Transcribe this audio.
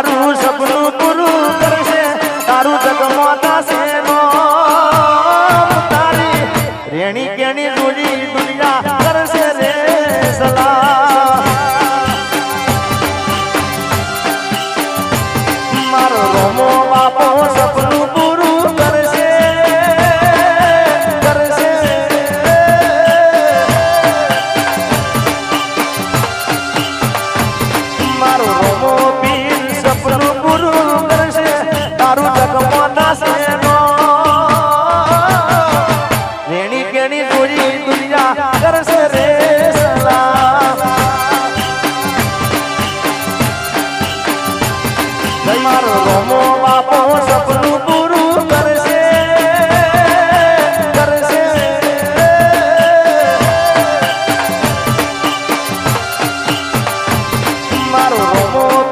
તારું સપનું પૂરું કરશે તારું જગમાં થશે તારી રેણી કેણી જોડી દુનિયા કરશે રે સલાહ મારો રોમો બાપો સપનું પૂરું કરશે મારો રોમો પીર સપનું પૂરું કરશે તારું જગમાં થશે રેણી કેણી જોડી દુનિયા કરશે રે સલાહ મારો રોમો બાપો સપનું